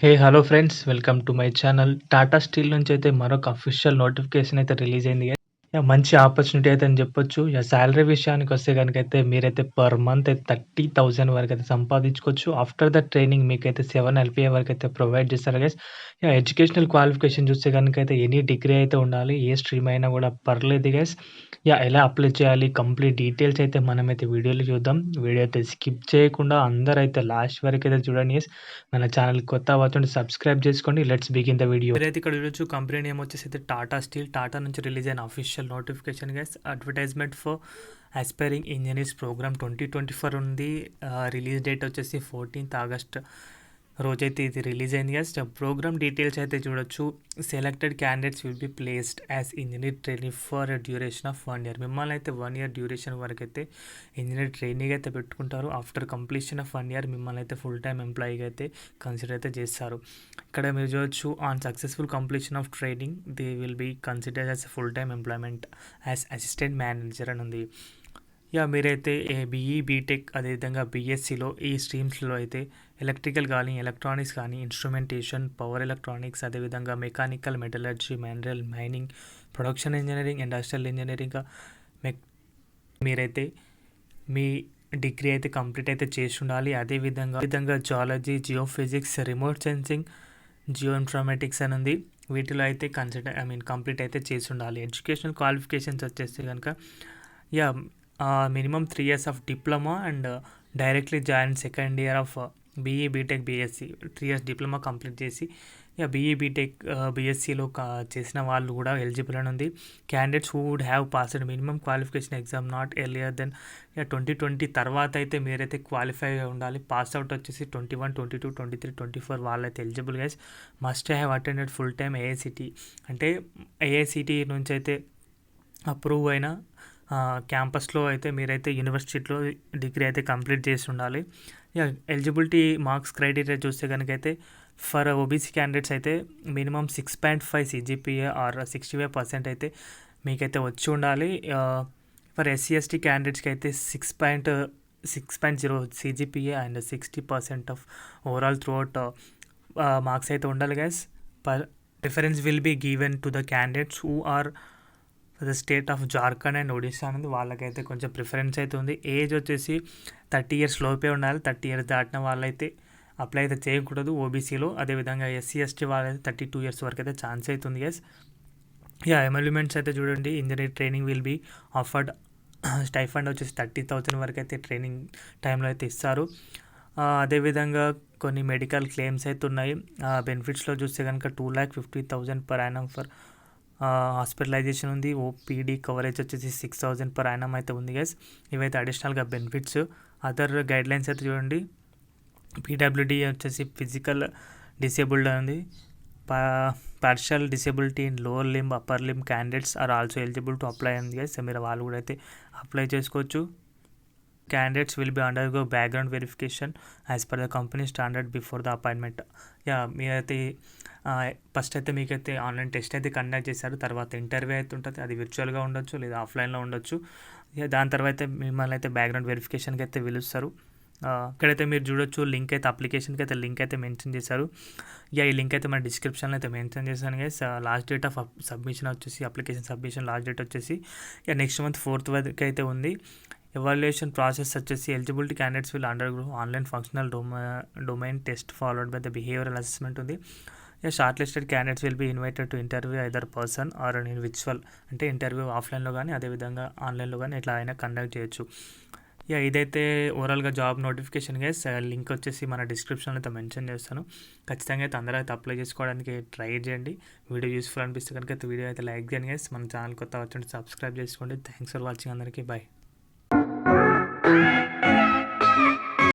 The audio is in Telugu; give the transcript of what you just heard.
Hey! Hello friends. Welcome to my channel. Tata steel నుంచయితే మరొక అఫీషియల్ నోటిఫికేషన్ అయితే రిలీజ్ అయింది. మంచి ఆపర్చునిటీ అయితే అని చెప్పొచ్చు. సాలరీ విషయానికొస్తే గనుకైతే మీరైతే పర్ మంత్ అయితే 30,000 వరకైతే సంపాదించుకోవచ్చు. ఆఫ్టర్ ద ట్రైనింగ్ మీకైతే 7 ఎల్‌పీఏ వరకైతే ప్రొవైడ్ చేస్తారు గైస్. ఎడ్యుకేషనల్ క్వాలిఫికేషన్ చూస్తే గనుకైతే ఎనీ డిగ్రీ అయితే ఉండాలి. ఏ స్ట్రీమ్ అయినా కూడా పర్లేదు గైస్. ఎలా అప్లై చేయాలి? కంప్లీట్ డీటెయిల్స్ అయితే మనమైతే వీడియోలో చూద్దాం. వీడియో అయితే స్కిప్ చేయకుండా అందరైతే లాస్ట్ వరకైతే చూడండి గైస్. మన ఛానల్ కొత్త అవ్వతుంటే సబ్స్క్రైబ్ చేసుకోండి. Let's begin the video. మీరైతే ఇక్కడ చూడొచ్చు కంపెనీ నేమ్ వచ్చేసి అయితే టాటా స్టీల్. టాటా నుంచి రిలీజ్ అయిన official notification guys. Advertisement for aspiring engineers programme 2024 ఉంది. రిలీజ్ డేట్ వచ్చేసి 14th ఆగస్ట్ రోజైతే ఇది రిలీజ్ అయింది గైస్. ప్రోగ్రామ్ డీటెయిల్స్ అయితే చూడొచ్చు. Selected candidates will be placed as engineer training for duration of 1 year. మిమ్మల్ని అయితే 1 year డ్యూరేషన్ వరకు అయితే ఇంజనీర్ ట్రైనింగ్ అయితే పెట్టుకుంటారు. ఆఫ్టర్ కంప్లీషన్ ఆఫ్ 1 year మిమ్మల్ని అయితే ఫుల్ టైమ్ ఎంప్లాయీగా అయితే కన్సిడర్ అయితే చేస్తారు. ఇక్కడ మీరు చూడొచ్చు, on successful completion of training they will be consider as full time employment as assistant manager అని ఉంది. మీరైతే బీఈ బీటెక్ అదేవిధంగా బీఎస్సీలో ఈ స్ట్రీమ్స్లో అయితే ఎలక్ట్రికల్ కానీ ఎలక్ట్రానిక్స్ కానీ ఇన్స్ట్రుమెంటేషన్ పవర్ ఎలక్ట్రానిక్స్ అదేవిధంగా mechanical metallurgy mineral mining production engineering industrial engineering మీరైతే మీ డిగ్రీ అయితే కంప్లీట్ అయితే చేసి ఉండాలి. అదేవిధంగా geology geophysics remote sensing Jio informatics అని ఉంది. వీటిలో అయితే కంప్లీట్ అయితే చేసి ఉండాలి. ఎడ్యుకేషనల్ క్వాలిఫికేషన్స్ వచ్చేసి కనుక minimum 3 years of diploma and directly join second year of BE BTech BSc 3 years diploma complete చేసి బీఈ బీటెక్ బీఎస్సీలో చేసిన వాళ్ళు కూడా ఎలిజిబుల్ అని ఉంది. Candidates who would have passed minimum qualification exam not earlier then 2020 తర్వాత అయితే మీరైతే క్వాలిఫై ఉండాలి. పాస్ అవుట్ వచ్చేసి 21, 22, 23, 24 వాళ్ళైతే eligible guys. Must have attended full time AICTE అంటే ఏఐసిటీ నుంచి అయితే అప్రూవ్ అయిన క్యాంపస్లో అయితే మీరైతే యూనివర్సిటీలో డిగ్రీ అయితే కంప్లీట్ చేసి ఉండాలి. ఎలిజిబిలిటీ మార్క్స్ క్రైటీరియా చూస్తే కనుక అయితే ఫర్ ఓబీసీ క్యాండిడేట్స్ అయితే మినిమం 6.5 CGPA ఆర్ 65% అయితే మీకైతే వచ్చి ఉండాలి. ఫర్ ఎస్సీ ఎస్టీ క్యాండిడేట్స్కి అయితే 6.0 CGPA and 60% of overall throughout marks అయితే ఉండాలి guys. Preference will be given to the candidates who are the state of Jharkhand and Odisha అనేది వాళ్ళకైతే కొంచెం ప్రిఫరెన్స్ అయితే ఉంది. ఏజ్ వచ్చేసి 30 years లోపే ఉండాలి. 30 years దాటిన వాళ్ళైతే అప్లై అయితే చేయకూడదు ఓబీసీలో. అదేవిధంగా ఎస్సీ ఎస్టీ వాళ్ళైతే 32 years వరకు అయితే ఛాన్స్ అవుతుంది గైస్. ఎమల్యుమెంట్స్ అయితే చూడండి. Engineer training will be offered. Stipend వచ్చేసి 30,000 వరకు అయితే ట్రైనింగ్ టైంలో అయితే ఇస్తారు. అదేవిధంగా కొన్ని మెడికల్ క్లెయిమ్స్ అయితే ఉన్నాయి. బెనిఫిట్స్లో చూస్తే కనుక 2,50,000 per annum ఫర్ హాస్పిటలైజేషన్ ఉంది. ఓపీడీ కవరేజ్ వచ్చేసి 6,000 per annum అయితే ఉంది గైస్. ఇవైతే అడిషనల్గా బెనిఫిట్స్. అదర్ గైడ్లైన్స్ అయితే చూడండి. పీడబ్ల్యూడీ వచ్చేసి ఫిజికల్ డిసేబుల్డ్ ఉంది. Partial disability in lower limb upper limb candidates are also eligible to apply ఉంది గైస్. మీరు వాళ్ళు కూడా అయితే అప్లై చేసుకోవచ్చు. Candidates will be undergo background verification as per the company standard before the appointment. మీరైతే ఫస్ట్ అయితే మీకైతే ఆన్లైన్ టెస్ట్ అయితే కండక్ట్ చేశారు. తర్వాత ఇంటర్వ్యూ అయితే ఉంటుంది. అది విర్చువల్గా ఉండొచ్చు లేదా ఆఫ్లైన్లో ఉండొచ్చు. దాని తర్వాత మిమ్మల్ని అయితే బ్యాక్గ్రౌండ్ వెరిఫికేషన్కి అయితే పిలుస్తారు. ఇక్కడైతే మీరు చూడొచ్చు లింక్ అయితే అప్లికేషన్కి అయితే లింక్ అయితే మెన్షన్ చేశారు. ఈ లింక్ అయితే మన డిస్క్రిప్షన్లో అయితే మెన్షన్ చేశాను guys. Last date of submission వచ్చేసి అప్లికేషన్ సబ్మిషన్ లాస్ట్ డేట్ వచ్చేసి నెక్స్ట్ మంత్ 4th వరకు అయితే ఉంది. ఎవాల్యుయేషన్ ప్రాసెస్ వచ్చేసి eligibility candidates will undergo online functional domain test followed by the behavioural assessment ఉంది. Shortlisted candidates will be invited to interview either person or in virtual అంటే ఇంటర్వ్యూ ఆఫ్లైన్లో కానీ అదేవిధంగా ఆన్లైన్లో కానీ ఇట్లా అయినా కండక్ట్ చేయొచ్చు. ఇదైతే ఓవరాల్గా జాబ్ నోటిఫికేషన్ గైస్. లింక్ వచ్చేసి మన డిస్క్రిప్షన్లో అయితే మెన్షన్ చేస్తాను. ఖచ్చితంగా అయితే అందరూ అయితే అప్లై చేసుకోవడానికి ట్రై చేయండి. వీడియో యూస్ఫుల్ అనిపిస్తే కనుక అయితే వీడియో అయితే లైక్ చేయండి గైస్. మన ఛానల్ కొత్త వచ్చి సబ్స్క్రైబ్ చేసుకోండి. థ్యాంక్స్ ఫర్ వాచింగ్ అందరికీ. బాయ్.